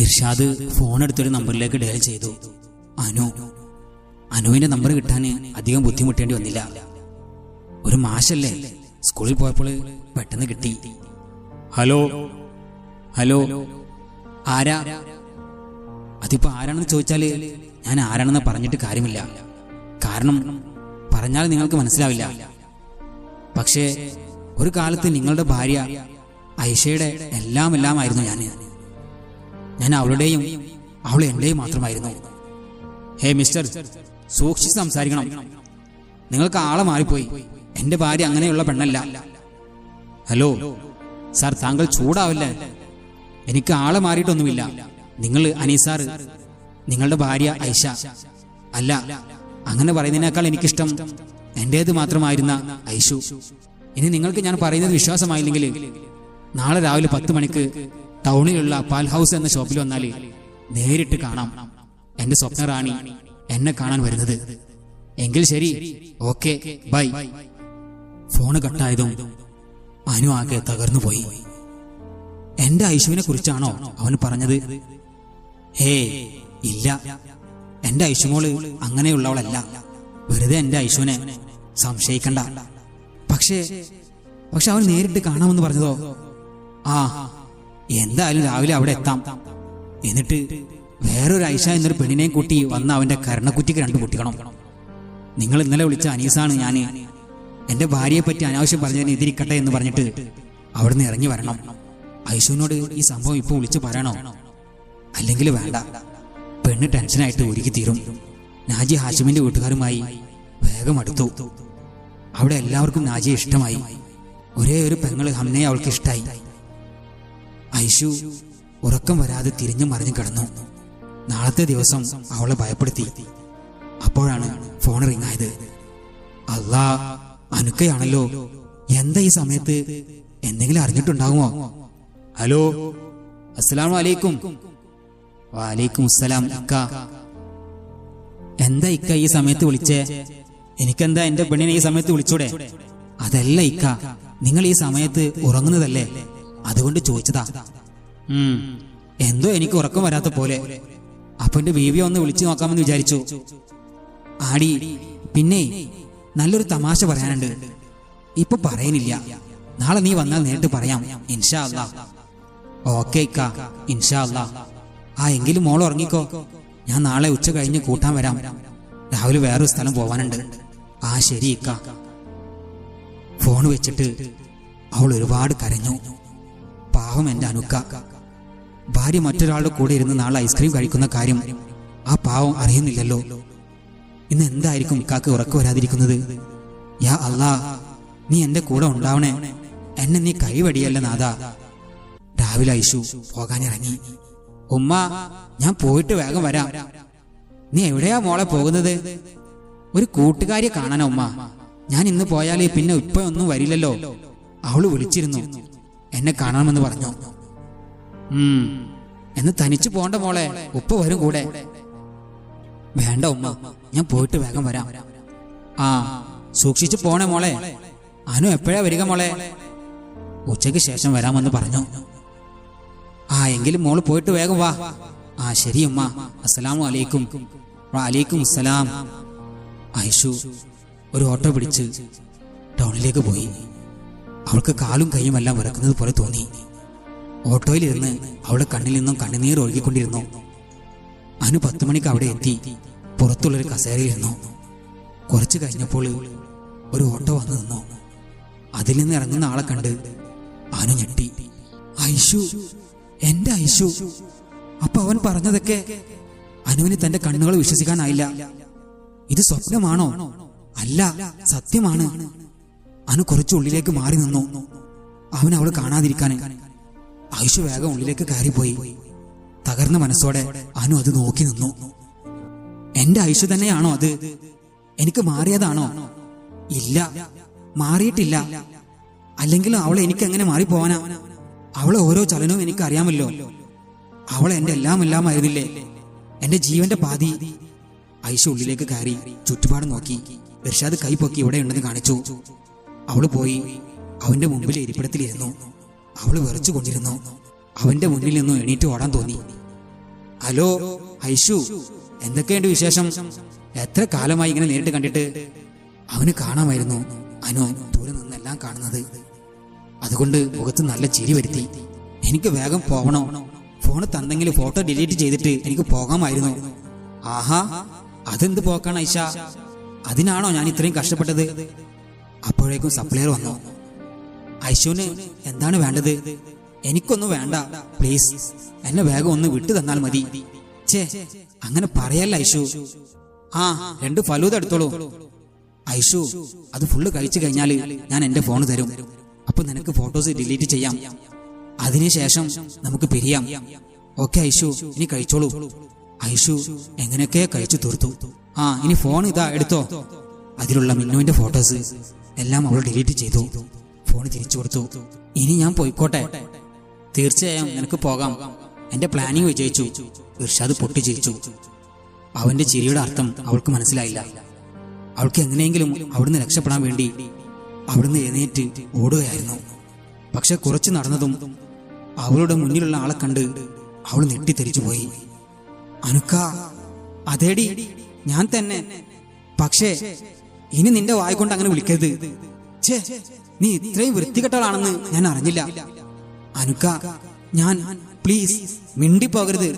Irshad phone എടുത്തൊരു നമ്പറിലേക്ക് dial ചെയ്തു. അനുവിന്റെ നമ്പർ കിട്ടാൻ അധികം ബുദ്ധിമുട്ടേണ്ടി വന്നില്ല. ഒരു മാഷല്ലേ, സ്കൂളിൽ പോയപ്പോൾ പെട്ടെന്ന് കിട്ടി. ഹലോ ഹലോ, ആരാ? അതിപ്പോ ആരാണെന്ന് ചോദിച്ചാല് ഞാൻ ആരാണെന്ന് പറഞ്ഞിട്ട് കാര്യമില്ല. കാരണം പറഞ്ഞാൽ നിങ്ങൾക്ക് മനസ്സിലാവില്ല. പക്ഷേ ഒരു കാലത്ത് നിങ്ങളുടെ ഭാര്യ ഐഷയുടെ എല്ലാമായിരുന്നു ഞാൻ അവളുടെയും അവൾ എന്റെയും മാത്രമായിരുന്നു. ഹേ മിസ്റ്റർ, സൂക്ഷിച്ച് സംസാരിക്കണം. നിങ്ങൾക്ക് ആളെ മാറിപ്പോയി. എന്റെ ഭാര്യ അങ്ങനെയുള്ള പെണ്ണല്ല. ഹലോ സാർ, താങ്കൾ ചൂടാവില്ലേ? എനിക്ക് ആളെ മാറിയിട്ടൊന്നുമില്ല. നിങ്ങൾ അനീസാർ, നിങ്ങളുടെ ഭാര്യ ഐഷ. അല്ല, അങ്ങനെ പറയുന്നതിനേക്കാൾ എനിക്കിഷ്ടം എന്റേത് മാത്രമായിരുന്ന ഐഷു. ഇനി നിങ്ങൾക്ക് ഞാൻ പറയുന്നത് വിശ്വാസമായില്ലെങ്കിൽ നാളെ രാവിലെ 10 മണിക്ക് ടൗണിലുള്ള പാൽ ഹൗസ് എന്ന ഷോപ്പിൽ വന്നാൽ നേരിട്ട് കാണാം എന്റെ സ്വപ്നറാണി എന്നെ കാണാൻ വരുന്നത്. എങ്കിൽ ശരി, ഓക്കെ, ബൈ. ഫോണ് കട്ടായതും അനു ആകെ തകർന്നു പോയി. എന്റെ ഐശുവിനെ കുറിച്ചാണോ അവൻ പറഞ്ഞത്? ഹേ ഇല്ല, എന്റെ ഐശുമോള് അങ്ങനെയുള്ളവളല്ല. വെറുതെ എന്റെ ഐശുവിനെ സംശയിക്കണ്ട. പക്ഷേ അവൻ നേരിട്ട് കാണാമെന്ന് പറഞ്ഞതോ? ആ, എന്തായാലും രാവിലെ അവിടെ എത്താം. എന്നിട്ട് വേറൊരു ഐഷ എന്നൊരു പെണ്ണിനെയും കൂട്ടി വന്ന് അവന്റെ കരണക്കുറ്റിക്ക് 2 പൊട്ടിക്കണം. നിങ്ങൾ ഇന്നലെ വിളിച്ച അനീസാണ് ഞാൻ. എന്റെ ഭാര്യയെ പറ്റി അനാവശ്യം പറഞ്ഞതിന് എതിരിക്കട്ടെ എന്ന് പറഞ്ഞിട്ട് അവിടുന്ന് ഇറങ്ങി വരണം. ഐശുവിനോട് ഈ സംഭവം ഇപ്പൊ വിളിച്ചു പറയണോ? അല്ലെങ്കിൽ വേണ്ട, പെണ്ണ് ടെൻഷനായിട്ട് ഒരുക്കി തീരും. നാജി ഹാഷിമിന്റെ വീട്ടുകാരുമായി വേഗം അടുത്തു. അവിടെ എല്ലാവർക്കും നാജിയെ ഇഷ്ടമായി. ഒരേ ഒരു പെങ്ങള് ഹംനയെ അവൾക്ക് ഇഷ്ടായി. ഐഷു ഉറക്കം വരാതെ തിരിഞ്ഞു മറിഞ്ഞു കിടന്നു. നാളത്തെ ദിവസം അവളെ ഭയപ്പെടുത്തി. അപ്പോഴാണ് ഫോൺ റിംഗ് ആയത്. അല്ലാ, അനുക്കയാണല്ലോ. എന്താ ഈ സമയത്ത്? എന്തെങ്കിലും അറിഞ്ഞിട്ടുണ്ടാകുമോ? ഹലോ, അസ്സലാമു അലൈക്കും. വലൈക്കും അസ്സലാം. ഇക്ക, എന്താ ഇക്ക ഈ സമയത്ത് വിളിച്ചേ? എനിക്കെന്താ എന്റെ പെണ്ണിനെ ഈ സമയത്ത് വിളിച്ചൂടെ? അതല്ല ഇക്ക, നിങ്ങൾ ഈ സമയത്ത് ഉറങ്ങുന്നതല്ലേ, അതുകൊണ്ട് ചോദിച്ചതാ. എന്തോ എനിക്ക് ഉറക്കം വരാത്ത പോലെ. അപ്പൊ എന്റെ ബീവിയെ ഒന്ന് വിളിച്ചു നോക്കാമെന്ന് വിചാരിച്ചു. ആടി, പിന്നെ നല്ലൊരു തമാശ പറയാനുണ്ട്. ഇപ്പൊ പറയുന്നില്ല, നാളെ നീ വന്നാൽ നേരിട്ട് പറയാം, ഇൻഷാ അല്ലാ. ഓക്കെ ഇക്ക, ഇൻഷാ അല്ലാ. ആ, എങ്കിലും മോൾ ഉറങ്ങിക്കോ. ഞാൻ നാളെ ഉച്ച കഴിഞ്ഞ് കൂട്ടാൻ വരാം. രാവിലെ വേറൊരു സ്ഥലം പോവാനുണ്ട്. ആ ശരി ഇക്ക. ഫോൺ വെച്ചിട്ട് അവൾ ഒരുപാട് കരഞ്ഞു. പാവം എന്റെ അനുക്ക. ഭാര്യ മറ്റൊരാളുടെ കൂടെ ഇരുന്ന് നാളെ ഐസ്ക്രീം കഴിക്കുന്ന കാര്യം ആ പാവം അറിയുന്നില്ലല്ലോ. ഇന്ന് എന്തായിരിക്കും ഇക്കാക്ക് ഉറക്കം വരാതിരിക്കുന്നത്? യാ അല്ലാ, നീ എന്റെ കൂടെ ഉണ്ടാവണേ. എന്നെ നീ കൈവടിയല്ല നാഥാ. രാവിലെ ഐശു പോകാനിറങ്ങി. ഉമ്മ, ഞാൻ പോയിട്ട് വേഗം വരാം. നീ എവിടെയാ മോളെ പോകുന്നത്? ഒരു കൂട്ടുകാരിയെ കാണാനാ ഉമ്മ. ഞാൻ ഇന്ന് പോയാലേ പിന്നെ ഇപ്പൊ ഒന്നും വരില്ലല്ലോ. അവള് വിളിച്ചിരുന്നു, എന്നെ കാണാമെന്ന് പറഞ്ഞു. എന്ന് തനിച്ചു പോണ്ട മോളെ, ഉപ്പ വരും കൂടെ. വേണ്ട ഉമ്മ, ഞാൻ പോയിട്ട് വേഗം വരാം. ആ, സൂക്ഷിച്ചു പോണേ മോളെ. അനു എപ്പോഴാ വരിക മോളെ? ഉച്ചയ്ക്ക് ശേഷം വരാമെന്ന് പറഞ്ഞു. ആ, എങ്കിലും മോള് പോയിട്ട് വേഗം വാ. ആ ശരി ഉമ്മ. അസ്സലാമു അലൈക്കും. വഅലൈക്കും അസ്സലാം. ഐഷു ഒരു ഓട്ടോ പിടിച്ച് ടൗണിലേക്ക് പോയി. അവൾക്ക് കാലും കൈയും എല്ലാം വിറക്കുന്നത് പോലെ തോന്നി. ഓട്ടോയിലിരുന്ന് അവളുടെ കണ്ണിൽ നിന്നും കണ്ണുനീർ ഒഴുകിക്കൊണ്ടിരുന്നു. അനു 10 മണിക്ക് അവിടെ എത്തി പുറത്തുള്ളൊരു കസേരയിരുന്നു. കുറച്ചു കഴിഞ്ഞപ്പോൾ ഒരു ഓട്ടോ വന്നു നിന്നു. അതിൽ നിന്ന് ഇറങ്ങുന്ന ആളെ കണ്ട് അനു ഞെട്ടി. ഐഷു, എന്റെ ഐഷു. അപ്പൊ അവൻ പറഞ്ഞതൊക്കെ? അനുവിന് തന്റെ കണ്ണുകൾ വിശ്വസിക്കാനായില്ല. ഇത് സ്വപ്നമാണോ? അല്ല, സത്യമാണ്. അനു കുറച്ചുള്ളിലേക്ക് മാറി നിന്നു, അവൻ അവൾ കാണാതിരിക്കാൻ. ഐഷു വേഗം ഉള്ളിലേക്ക് കയറിപ്പോയി. തകർന്ന മനസ്സോടെ അനു അത് നോക്കി നിന്നു. എന്റെ ഐഷു തന്നെയാണോ അത്? എനിക്ക് മാറിയതാണോ? ഇല്ല, മാറിയിട്ടില്ല. അല്ലെങ്കിലും അവളെ എനിക്ക് എങ്ങനെ മാറിപ്പോവാനാ? അവളെ ഓരോ ചലനവും എനിക്ക് അറിയാമല്ലോ. അവൾ എന്റെ എല്ലാമായിരുന്നില്ലേ, എന്റെ ജീവന്റെ പാതി. ഐഷ ഉള്ളിലേക്ക് കയറി ചുറ്റുപാട് നോക്കി. ഇർഷാദ് കൈ പൊക്കി ഇവിടെ ഉണ്ടെന്ന് കാണിച്ചു. അവള് പോയി അവന്റെ മുമ്പിൽ ഇരിപ്പിടത്തിലിരുന്നു. അവള് വിറച്ചു കൊണ്ടിരുന്നു. അവന്റെ മുന്നിൽ നിന്നും എണീറ്റ് ഓടാൻ തോന്നി. ഹലോ ഐഷു, എന്തൊക്കെയുണ്ട് വിശേഷം? എത്ര കാലമായി ഇങ്ങനെ നേരിട്ട് കണ്ടിട്ട്. അവന് കാണാമായിരുന്നു അനു ദൂരെ നിന്നെല്ലാം കാണുന്നത്. അതുകൊണ്ട് മുഖത്ത് നല്ല ചിരി വരുത്തി. എനിക്ക് വേഗം പോകണോ, ഫോണ് തന്നെങ്കിൽ ഫോട്ടോ ഡിലീറ്റ് ചെയ്തിട്ട് എനിക്ക് പോകാമായിരുന്നു. ആഹാ, അതെന്ത് പോക്കാണ് ഐഷ? അതിനാണോ ഞാൻ ഇത്രയും കഷ്ടപ്പെട്ടത്? അപ്പോഴേക്കും സപ്ലയർ വന്നു. ഐഷുവിന് എന്താണ് വേണ്ടത്? എനിക്കൊന്നും വേണ്ട, പ്ലീസ് എന്നെ വേഗം ഒന്ന് വിട്ടു തന്നാൽ മതി. ഛേ, അങ്ങനെ പറയല്ല ഐഷു. ആ, 2 ഫലൂദ എടുത്തോളൂ. ഐഷു, അത് ഫുള്ള് കഴിച്ചു കഴിഞ്ഞാല് ഞാൻ എന്റെ ഫോണ് തരും. അപ്പൊ നിനക്ക് ഫോട്ടോസ് ഡിലീറ്റ് ചെയ്യാം. അതിനുശേഷം നമുക്ക് പിരിയാം. ഓക്കെ ഐഷു, ഇനി കഴിച്ചോളൂ. ഐഷു എങ്ങനെയൊക്കെ കഴിച്ചു തീർത്തു. ആ, ഇനി ഫോൺ ഇതാ എടുത്തോ. അതിലുള്ള മിന്നുവിന്റെ ഫോട്ടോസ് എല്ലാം അവൾ ഡിലീറ്റ് ചെയ്തു. ഫോൺ തിരിച്ചു കൊടുത്തു. ഇനി ഞാൻ പോയിക്കോട്ടെ? തീർച്ചയായും നിനക്ക് പോകാം. എന്റെ പ്ലാനിങ് വിജയിച്ചു. ഇർഷാദ് പൊട്ടിച്ചിരിച്ചു. അവന്റെ ചിരിയുടെ അർത്ഥം അവൾക്ക് മനസ്സിലായില്ല. അവൾക്ക് എങ്ങനെയെങ്കിലും അവിടുന്ന് രക്ഷപ്പെടാൻ വേണ്ടി അവിടുന്ന് എഴുന്നേറ്റ് ഓടുകയായിരുന്നു. പക്ഷെ കുറച്ച് നടന്നതും അവളുടെ മുന്നിലുള്ള ആളെ കണ്ട് അവൾ ഞെട്ടിത്തെറിച്ചു പോയി. അനുക്ക, അതേടി ഞാൻ തന്നെ. പക്ഷേ ഇനി നിന്റെ വായ് കൊണ്ട് അങ്ങനെ വിളിക്കരുത്. ഛേ, നീ ഇത്രയും വൃത്തികെട്ടവളാണെന്ന് ഞാൻ അറിഞ്ഞില്ല. അനുക്ക, ഞാൻ പ്ലീസ് മിണ്ടിപ്പോകരുത്.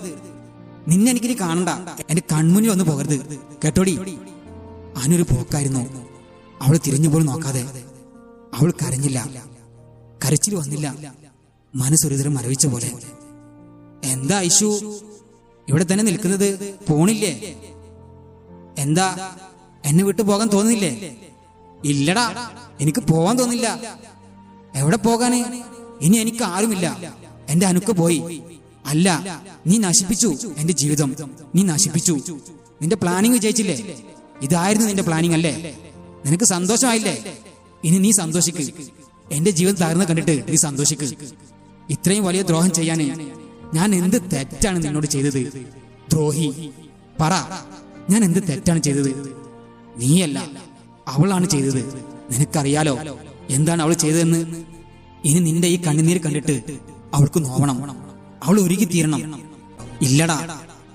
നിന്നെ എനിക്കിനി കാണണ്ട. എന്റെ കൺമുന്നിൽ വന്ന് പോകരുത്, കേട്ടോടി. അനുരു പോക്കായിരുന്നു. അവൾ തിരിഞ്ഞുപോലും നോക്കാതെ. അവൾ കരഞ്ഞില്ല, കരച്ചിൽ വന്നില്ല. മനസ്സൊരുതരം മരവിച്ച പോലെ. എന്താ ഐഷു ഇവിടെ തന്നെ നിൽക്കുന്നത്? പോണില്ലേ? എന്താ, എന്നെ വിട്ടു പോകാൻ തോന്നുന്നില്ലേ? ഇല്ലടാ, എനിക്ക് പോവാൻ തോന്നില്ല. എവിടെ പോകാന്? ഇനി എനിക്ക് ആരുമില്ല. എന്റെ അനുക്ക പോയി. അല്ല, നീ നശിപ്പിച്ചു എന്റെ ജീവിതം. നീ നശിപ്പിച്ചു. നിന്റെ പ്ലാനിങ് വിജയിച്ചില്ലേ? ഇതായിരുന്നു നിന്റെ പ്ലാനിങ് അല്ലേ? നിനക്ക് സന്തോഷമായില്ലേ? ഇനി നീ സന്തോഷിക്ക്. എന്റെ ജീവിതം തകർന്ന് കണ്ടിട്ട് നീ സന്തോഷിക്ക്. ഇത്രയും വലിയ ദ്രോഹം ചെയ്യാൻ ഞാൻ എന്ത് തെറ്റാണ് നിന്നോട് ചെയ്തത്? ദ്രോഹി, പറ, ഞാൻ എന്ത് തെറ്റാണ് ചെയ്തത്? നീയല്ല, അവളാണ് ചെയ്തത്. നിനക്കറിയാലോ എന്താണ് അവൾ ചെയ്തതെന്ന്. ഇനി നിന്റെ ഈ കണ്ണുനീര് കണ്ടിട്ട് അവൾക്ക് നോവണം. അവൾ ഒരുക്കി തീരണം. ഇല്ലടാ,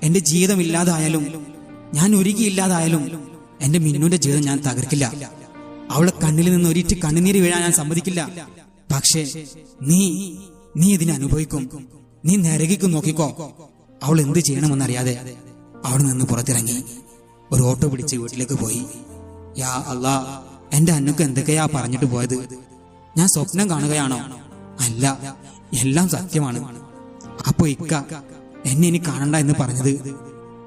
എന്റെ ജീവിതം ഇല്ലാതായാലും, ഞാൻ ഒരുക്കിയില്ലാതായാലും എന്റെ മിന്നുന്റെ ജീവിതം ഞാൻ തകർക്കില്ല. അവളെ കണ്ണിൽ നിന്ന് ഒരിറ്റ് കണ്ണുനീര് വീഴാൻ ഞാൻ സമ്മതിക്കില്ല. പക്ഷേ നീ ഇതിനെ അനുഭവിക്കും. നീ നരകിക്കും. നോക്കിക്കോ. അവൾ എന്ത് ചെയ്യണമെന്നറിയാതെ അവിടെ നിന്ന് പുറത്തിറങ്ങി ഒരു ഓട്ടോ പിടിച്ച് വീട്ടിലേക്ക് പോയി. യാ അല്ലാ, എന്റെ അന്നുക്ക് എന്തൊക്കെയാ പറഞ്ഞിട്ട് പോയത്? ഞാൻ സ്വപ്നം കാണുകയാണോ? അല്ല, എല്ലാം സത്യമാണ്. അപ്പൊ ഇക്ക എന്നെ ഇനി കാണണ്ട എന്ന് പറഞ്ഞത്,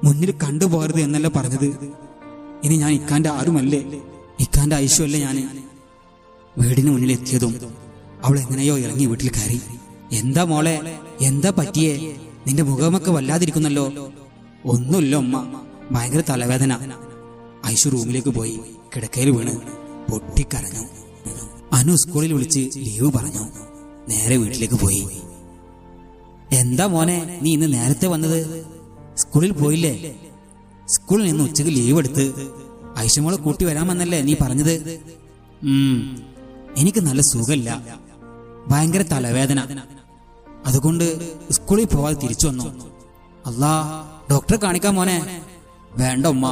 മുന്നിൽ കണ്ടുപോകരുത് എന്നല്ല പറഞ്ഞത്. ഇനി ഞാൻ ഇക്കാന്റെ ആരുമല്ലേ, ഇക്കാന്റെ ഐശ്വല്ലേ ഞാൻ. വീടിന് മുന്നിൽ എത്തിയതും അവൾ എങ്ങനെയോ ഇറങ്ങി വീട്ടിൽ കയറി. എന്താ മോളെ, എന്താ പറ്റിയേ? നിന്റെ മുഖമൊക്കെ വല്ലാതിരിക്കുന്നല്ലോ. ഒന്നുമില്ല ഉമ്മ, ഭയങ്കര തലവേദന. ഐഷു റൂമിലേക്ക് പോയി കിടക്കയിൽ വീണ് പൊട്ടിക്കരഞ്ഞു. അനു സ്കൂളിൽ വിളിച്ച് ലീവ് പറഞ്ഞു. നേരെ വീട്ടിലേക്ക് പോയി. എന്താ മോനെ, നീ ഇന്ന് നേരത്തെ വന്നത്? സ്കൂളിൽ പോയില്ലേ? സ്കൂളിൽ നിന്ന് ഉച്ചക്ക് ലീവ് എടുത്ത് ഐഷമോളെ കൂട്ടി വരാമെന്നല്ലേ നീ പറഞ്ഞത്? എനിക്ക് നല്ല സുഖമില്ല, ഭയങ്കര തലവേദന. അതുകൊണ്ട് സ്കൂളിൽ പോവാതെ തിരിച്ചു വന്നു. അല്ലാ, ഡോക്ടറെ കാണിക്കാൻ മോനെ? വേണ്ട ഉമ്മ,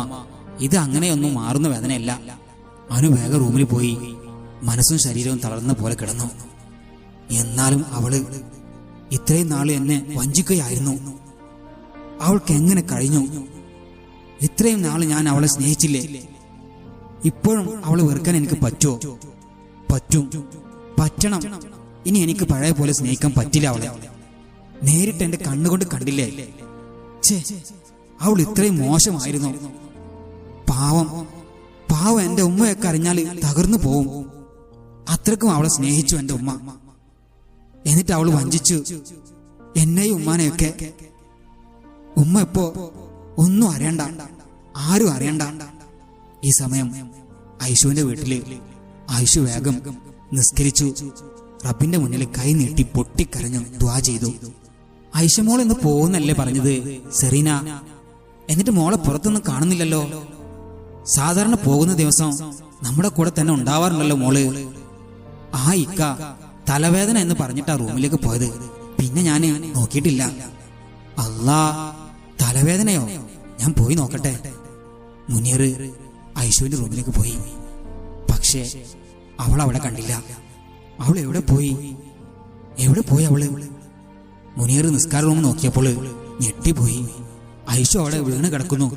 ഇത് അങ്ങനെയൊന്നും മാറുന്ന വേദനയല്ല. അനു വേഗം റൂമിൽ പോയി മനസ്സും ശരീരവും തളർന്ന പോലെ കിടന്നു. എന്നാലും അവള് ഇത്രയും നാള് എന്നെ വഞ്ചിക്കുകയായിരുന്നു. അവൾക്ക് എങ്ങനെ കഴിഞ്ഞു? ഇത്രയും നാള് ഞാൻ അവളെ സ്നേഹിച്ചില്ലേ? ഇപ്പോഴും അവളെ വെറുക്കാൻ എനിക്ക് പറ്റുമോ? പറ്റണം. ഇനി എനിക്ക് പഴയ പോലെ സ്നേഹിക്കാൻ പറ്റില്ല അവളെ. നേരിട്ട് എന്റെ കണ്ണുകൊണ്ട് കണ്ടില്ലേ? അവൾ ഇത്രയും മോശമായിരുന്നു. പാവം എന്റെ ഉമ്മയൊക്കെ അറിഞ്ഞാൽ തകർന്നു പോവും. അത്രക്കും അവളെ സ്നേഹിച്ചു എന്റെ ഉമ്മ. എന്നിട്ട് അവൾ വഞ്ചിച്ചു എന്നെയും ഉമ്മാനെയൊക്കെ. ഉമ്മ ഇപ്പോ ഒന്നും അറിയണ്ട, ആരും അറിയണ്ട. ഈ സമയം ഐഷുവിന്റെ വീട്ടില് ഐഷു വേഗം നിസ്കരിച്ചു. റബ്ബിന്റെ മുന്നിൽ കൈ നീട്ടി പൊട്ടിക്കരഞ്ഞു ദുആ ചെയ്തു. ഐഷമോൾ ഇന്ന് പോകുന്നല്ലേ പറഞ്ഞത് സെറീന? എന്നിട്ട് മോളെ പുറത്തൊന്നും കാണുന്നില്ലല്ലോ. സാധാരണ പോകുന്ന ദിവസം നമ്മുടെ കൂടെ തന്നെ ഉണ്ടാവാറുണ്ടല്ലോ മോള്. ആ ഇക്ക തലവേദന എന്ന് പറഞ്ഞിട്ടാ റൂമിലേക്ക് പോയത്. പിന്നെ ഞാൻ നോക്കിയിട്ടില്ല. അല്ലാ, തലവേദനയോ? ഞാൻ പോയി നോക്കട്ടെ. മുനീർ ഐഷുവിന്റെ റൂമിലേക്ക് പോയി. പക്ഷേ അവൾ അവിടെ കണ്ടില്ല. അവൾ എവിടെ പോയി അവള്? മുനീർ നിസ്കാര റൂം നോക്കിയപ്പോൾ ഞെട്ടിപ്പോയി. ഐഷു അവിടെ വീണ് കിടക്കുന്നു.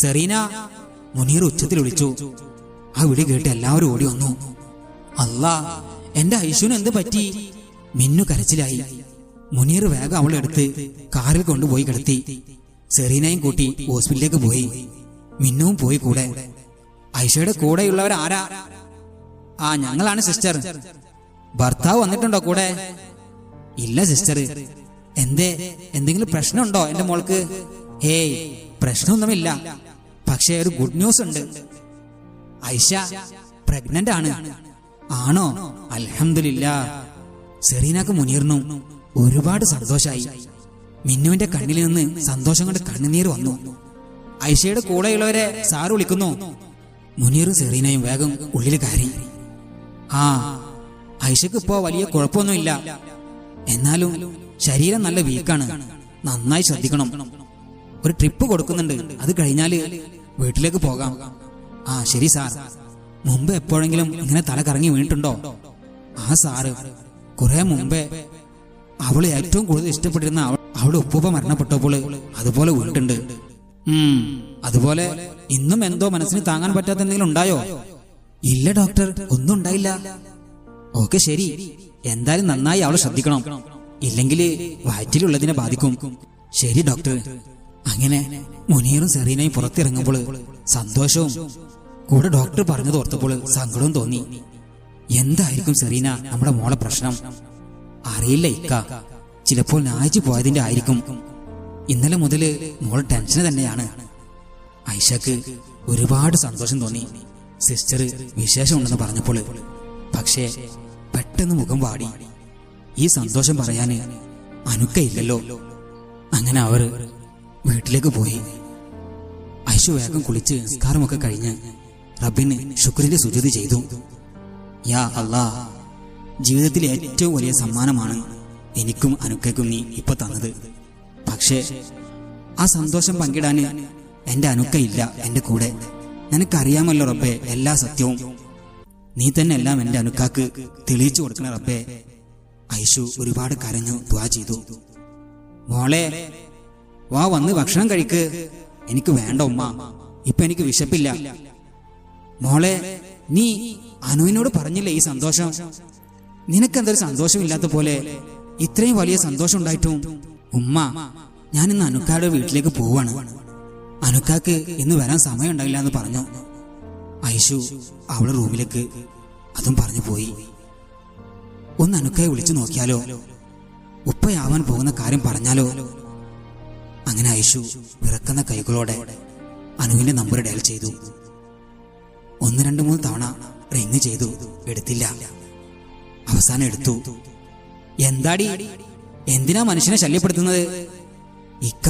സെറീന! മുനീർ ഉച്ചത്തിൽ വിളിച്ചു. ആ വിളി കേട്ട് എല്ലാവരും ഓടി വന്നു. അല്ലാ, എന്റെ ഐഷുവിന് എന്ത് പറ്റി? മിന്നു കരച്ചിലായി. മുനീർ വേഗം അവളെ എടുത്ത് കാറിൽ കൊണ്ടുപോയി കിടത്തി. സെറീനയും കൂട്ടി ഹോസ്പിറ്റലിലേക്ക് പോയി. മിന്നുവും പോയി കൂടെ. ഐഷയുടെ കൂടെയുള്ളവർ ആരാ? ആ, ഞങ്ങളാണ് സിസ്റ്റർ. ഭർത്താവ് വന്നിട്ടുണ്ടോ കൂടെ? ഇല്ല സിസ്റ്റർ. എന്തെങ്കിലും പ്രശ്നമുണ്ടോ എന്റെ മോൾക്ക്? ഹേയ്, പ്രശ്നമൊന്നുമില്ല. പക്ഷേ ഒരു ഗുഡ് ന്യൂസ് ഉണ്ട്. ഐഷ പ്രഗ്നന്റ് ആണ്. ആണോ? അൽഹംദുലില്ലാ. സെറീനക്ക് മുനീറിനും ഒരുപാട് സന്തോഷായി. മിന്നുവിന്റെ കണ്ണിൽ നിന്ന് സന്തോഷം കൊണ്ട് കണ്ണുനീർ വന്നു. ഐഷയുടെ കൂടെയുള്ളവരെ സാറ് വിളിക്കുന്നു. മുനീറും സെറീനയും വേഗം ഉള്ളിൽ കയറി. ആ, ഐഷക്ക് ഇപ്പോ വലിയ കുഴപ്പമൊന്നുമില്ല. എന്നാലും ശരീരം നല്ല വീക്കാണ്. നന്നായി ശ്രദ്ധിക്കണം. ഒരു ട്രിപ്പ് കൊടുക്കുന്നുണ്ട്. അത് കഴിഞ്ഞാല് വീട്ടിലേക്ക് പോകാം. ആ ശരി സാർ. മുമ്പ് എപ്പോഴെങ്കിലും ഇങ്ങനെ തല കറങ്ങി വീണിട്ടുണ്ടോ? ആ സാറ്, കുറെ മുമ്പേ അവള് ഏറ്റവും കൂടുതൽ ഇഷ്ടപ്പെട്ടിരുന്ന അവളുടെ ഉപ്പൂപ്പ മരണപ്പെട്ടപ്പോൾ അതുപോലെ വീണിട്ടുണ്ട്. അതുപോലെ ഇന്നും എന്തോ മനസ്സിന് താങ്ങാൻ പറ്റാത്ത എന്തെങ്കിലും ഉണ്ടായോ? ഇല്ല ഡോക്ടർ, ഒന്നും ഉണ്ടായില്ല. ഓക്കെ ശരി. എന്തായാലും നന്നായി അവളെ ശ്രദ്ധിക്കണം. ഇല്ലെങ്കിൽ വയറ്റിലുള്ളതിനെ ബാധിക്കും. ശരി ഡോക്ടർ. അങ്ങനെ മുനീറും സെറീനയും പുറത്തിറങ്ങുമ്പോൾ സന്തോഷവും കൂടെ ഡോക്ടർ പറഞ്ഞത് ഓർത്തപ്പോൾ സങ്കടവും തോന്നി. എന്തായിരിക്കും സെറീന നമ്മുടെ മോളെ പ്രശ്നം? അറിയില്ല ഇക്ക. ചിലപ്പോൾ നായിച്ചു പോയതിന്റെ ആയിരിക്കും. ഇന്നലെ മുതൽ മോൾ ടെൻഷന് തന്നെയാണ്. ഐഷക്ക് ഒരുപാട് സന്തോഷം തോന്നി സിസ്റ്റർ വിശേഷമുണ്ടെന്ന് പറഞ്ഞപ്പോൾ. പക്ഷേ പെട്ടെന്ന് മുഖം വാടി. ഈ സന്തോഷം പറയാന് അനുക്കയില്ലല്ലോ. അങ്ങനെ അവർ വീട്ടിലേക്ക് പോയി. ഐഷു വേഗം കുളിച്ച് നിസ്കാരമൊക്കെ കഴിഞ്ഞ് റബ്ബിന് ശുക്രിന്റെ സുജൂദ് ചെയ്തു. യാ അല്ലാ, ജീവിതത്തിലെ ഏറ്റവും വലിയ സമ്മാനമാണ് എനിക്കും അനുക്കയ്ക്കും നീ ഇപ്പൊ തന്നത്. പക്ഷേ ആ സന്തോഷം പങ്കിടാന് എന്റെ അനുക്കയില്ല എന്റെ കൂടെ. നിനക്കറിയാമല്ലോ റബ്ബേ എല്ലാ സത്യവും. നീ തന്നെ എല്ലാം എന്റെ അനുക്കാക്ക് തെളിയിച്ചു കൊടുക്കണ റബ്ബേ. ഐഷു ഒരുപാട് കരഞ്ഞു ദുആ ചെയ്തു. മോളെ വാ, വന്ന് ഭക്ഷണം കഴിക്ക്. എനിക്ക് വേണ്ട ഉമ്മ, ഇപ്പൊ എനിക്ക് വിശപ്പില്ല. മോളെ, നീ അനുവിനോട് പറഞ്ഞില്ലേ ഈ സന്തോഷം? നിനക്കെന്തൊരു സന്തോഷമില്ലാത്ത പോലെ? ഇത്രയും വലിയ സന്തോഷം ഉണ്ടായിട്ടും. ഉമ്മ, ഞാൻ ഇന്ന് അനുക്കാരുടെ വീട്ടിലേക്ക് പോവാണ്. അനുക്കാക്ക് ഇന്ന് വരാൻ സമയം ഉണ്ടായില്ല എന്ന് പറഞ്ഞു. ഐഷു അവളുടെ റൂമിലേക്ക് അതും പറഞ്ഞു പോയി. ഒന്ന് അനുക്കയെ വിളിച്ചു നോക്കിയാലോ? ഉപ്പയാവാൻ പോകുന്ന കാര്യം പറഞ്ഞാലോ? അങ്ങനെ ഐഷു വിറക്കുന്ന കൈകളോടെ അനുവിന്റെ നമ്പർ ഡയൽ ചെയ്തു. 1, 2, 3 തവണ റിങ് ചെയ്തു. എടുത്തില്ല. അവസാനം എടുത്തു. എന്താടി, എന്തിനാ മനുഷ്യനെ ശല്യപ്പെടുത്തുന്നത്? ഇക്ക,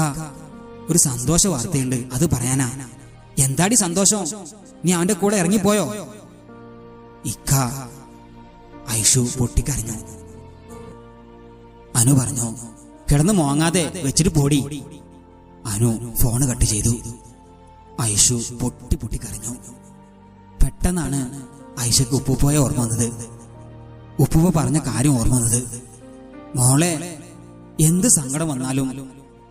ഒരു സന്തോഷ വാർത്തയുണ്ട്, അത് പറയാനാ. എന്താടി സന്തോഷം? നീ അവന്റെ കൂടെ ഇറങ്ങിപ്പോയോ? ഇക്ക, ഐഷു പൊട്ടിക്കരഞ്ഞു. അനു പറഞ്ഞു, കിടന്നു മോങ്ങാതെ വെച്ചിട്ട് പോടി. അനു ഫോണ് കട്ട് ചെയ്തു. ഐഷു പൊട്ടി കരഞ്ഞു. പെട്ടെന്നാണ് ഐഷക്ക് ഉപ്പുപ്പോയെ ഓർമ്മ വന്നത്. ഉപ്പുപ്പ പറഞ്ഞ കാര്യം ഓർമ്മ വന്നത്. മോളെ, എന്ത് സങ്കടം വന്നാലും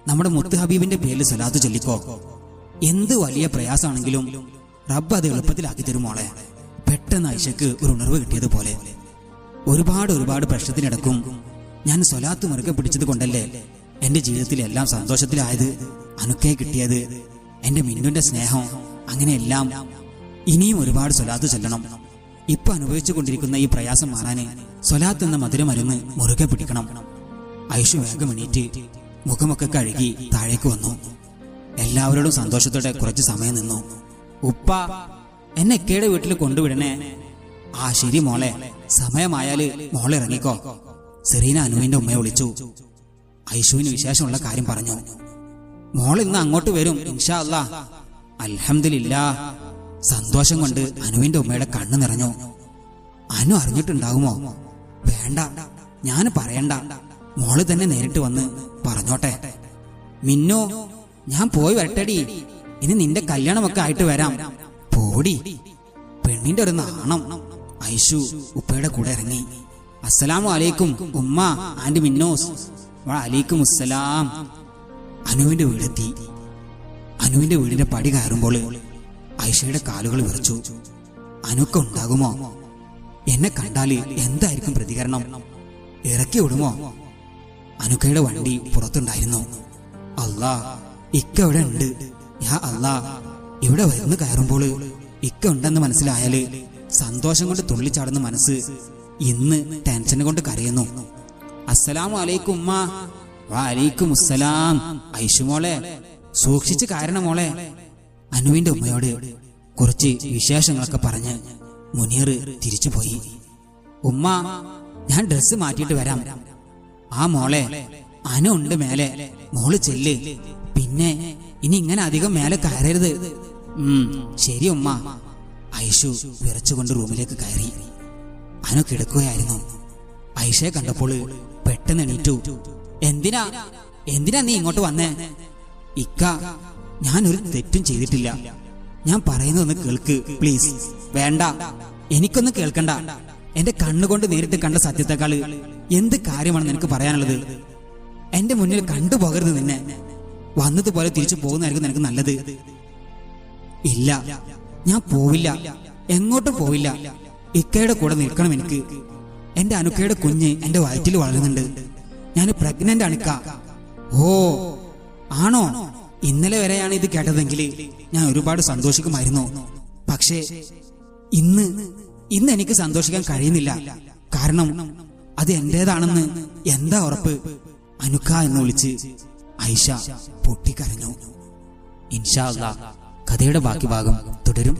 നമ്മുടെ മുത്ത് ഹബീബിന്റെ പേരിൽ സ്വലാത്ത് ചൊല്ലിക്കോ. എന്ത് വലിയ പ്രയാസമാണെങ്കിലും റബ്ബ് അത് എളുപ്പത്തിലാക്കി തരും മോളെ. പെട്ടെന്ന് ഐഷക്ക് ഒരു ഉണർവ് കിട്ടിയതുപോലെ. ഒരുപാട് പ്രശ്നത്തിനിടക്കും ഞാൻ സ്വലാത്ത് മുറുകെ പിടിച്ചത് കൊണ്ടല്ലേ എന്റെ ജീവിതത്തിൽ എല്ലാം സന്തോഷത്തിലായത്, അനുക്കയെ കിട്ടിയത്, എന്റെ മിന്നുന്റെ സ്നേഹം, അങ്ങനെയെല്ലാം. ഇനിയും ഒരുപാട് സ്വലാത്ത് ചൊല്ലണം. ഇപ്പൊ അനുഭവിച്ചു കൊണ്ടിരിക്കുന്ന ഈ പ്രയാസം മാറാന് സ്വലാത്ത് എന്ന മധുരമരുന്ന് മുറുകെ പിടിക്കണം. ഐഷു വേഗം എണീറ്റ് മുഖമൊക്കെ കഴുകി താഴേക്ക് വന്നു. എല്ലാവരോടും സന്തോഷത്തോടെ കുറച്ച് സമയം നിന്നു. ഉപ്പ, എന്നെ ഇക്കയുടെ വീട്ടിൽ കൊണ്ടുവിടണേ. ആ ശരി മോളെ, സമയമായാല് മോളെ ഇറങ്ങിക്കോ. സെറീന അനുവിന്റെ ഉമ്മയെ വിളിച്ചു. ഐഷുവിന് വിശേഷമുള്ള കാര്യം പറഞ്ഞു. മോൾ ഇന്ന് അങ്ങോട്ട് വരും ഇൻഷാ അല്ലാ. അൽഹംദുലില്ലാ. സന്തോഷം കൊണ്ട് അനുവിന്റെ ഉമ്മയുടെ കണ്ണ് നിറഞ്ഞു. അനു അറിഞ്ഞിട്ടുണ്ടാകുമോ? വേണ്ട, ഞാൻ പറയണ്ട. മോള് തന്നെ നേരിട്ട് വന്ന് പറഞ്ഞോട്ടെ. മിന്നു, ഞാൻ പോയി വരട്ടടി, ഇനി നിന്റെ കല്യാണമൊക്കെ ആയിട്ട് വരാം. പോടി. പെണ്ണിന്റെ ഒരു നാണം. ഐഷു ഉപ്പയുടെ കൂടെ ഇറങ്ങി. അസ്സലാമു അലൈക്കും ഉമ്മ ആൻഡ് മിന്നോസ്. വഅലൈക്കും അസ്സലാം. അനുവിന്റെ വീടെത്തി. അനുവിന്റെ വീടിന്റെ പടി കയറുമ്പോൾ ഐഷയുടെ കാലുകൾ വിറച്ചു. അനുക്ക ഉണ്ടാകുമോ? എന്നെ കണ്ടാല് എന്തായിരിക്കും പ്രതികരണം? ഇറക്കി വിടുമോ? അനുക്കയുടെ വണ്ടി പുറത്തുണ്ടായിരുന്നു. അല്ലാ, ഇക്ക ഇവിടെ ഉണ്ട്. യാ അല്ലാ, ഇവിടെ വരുന്നു കയറുമ്പോൾ ഇക്ക ഉണ്ടെന്ന് മനസ്സിലായാല് സന്തോഷം കൊണ്ട് തുള്ളിച്ചാടുന്ന മനസ്സ് ഇന്ന് ടെൻഷൻ കൊണ്ട് കരയുന്നു. അസ്സലാമു അലൈക്കും ഉമ്മ. വഅലൈക്കും അസ്സലാം. ഐഷുമോളെ, സൂക്ഷിച്ച് കയറണം മോളെ. അനുവിന്റെ ഉമ്മയോട് കുറച്ച് വിശേഷങ്ങളൊക്കെ പറഞ്ഞ് മുനീർ തിരിച്ചുപോയി. ഉമ്മ, ഞാൻ ഡ്രസ്സ് മാറ്റിയിട്ട് വരാം. ആ മോളെ, അനു ഉണ്ട് മേലെ, മോള് ചെല്ല്. പിന്നെ ഇനി ഇങ്ങനെ അധികം മേലെ കയറരുത്. ശരി ഉമ്മ. ഐഷു വിറച്ചുകൊണ്ട് റൂമിലേക്ക് കയറി. അനു കിടക്കുകയായിരുന്നു. ഐഷയെ കണ്ടപ്പോൾ പെട്ടെന്ന് എണീറ്റു. എന്തിനാ നീ ഇങ്ങോട്ട് വന്നേ? ഇക്ക, ഞാനൊരു തെറ്റും ചെയ്തിട്ടില്ല. ഞാൻ പറയുന്നതൊന്ന് കേൾക്ക് പ്ലീസ്. വേണ്ട, എനിക്കൊന്നും കേൾക്കണ്ട. എന്റെ കണ്ണുകൊണ്ട് നേരിട്ട് കണ്ട സത്യത്തെക്കാൾ എന്ത് കാര്യമാണ് നിനക്ക് പറയാനുള്ളത്? എന്റെ മുന്നിൽ കണ്ടുപോകരുത്. നിന്നെ വന്നതുപോലെ തിരിച്ചു പോകുന്നതായിരിക്കും നിനക്ക് നല്ലത്. ഇല്ല, ഞാൻ പോവില്ല, എങ്ങോട്ടും പോവില്ല. ഇക്കയുടെ കൂടെ നിൽക്കണം എനിക്ക്. എന്റെ അനുക്കയുടെ കുഞ്ഞ് എന്റെ വയറ്റിൽ വളരുന്നുണ്ട്. ഞാൻ പ്രഗ്നന്റ് ആണ് ഇക്ക. ഓ ആണോ? ഇന്നലെ വരെയാണ് ഇത് കേട്ടതെങ്കിൽ ഞാൻ ഒരുപാട് സന്തോഷിക്കുമായിരുന്നു. പക്ഷേ ഇന്ന് എനിക്ക് സന്തോഷിക്കാൻ കഴിയുന്നില്ല. കാരണം അത് എന്റേതാണെന്ന് എന്താ ഉറപ്പ്? അനുക്ക എന്ന് വിളിച്ച് ഐഷ പൊട്ടിക്കരഞ്ഞു. ഇൻഷാ അല്ലാഹ് കഥയുടെ ബാക്കി ഭാഗം തുടരും.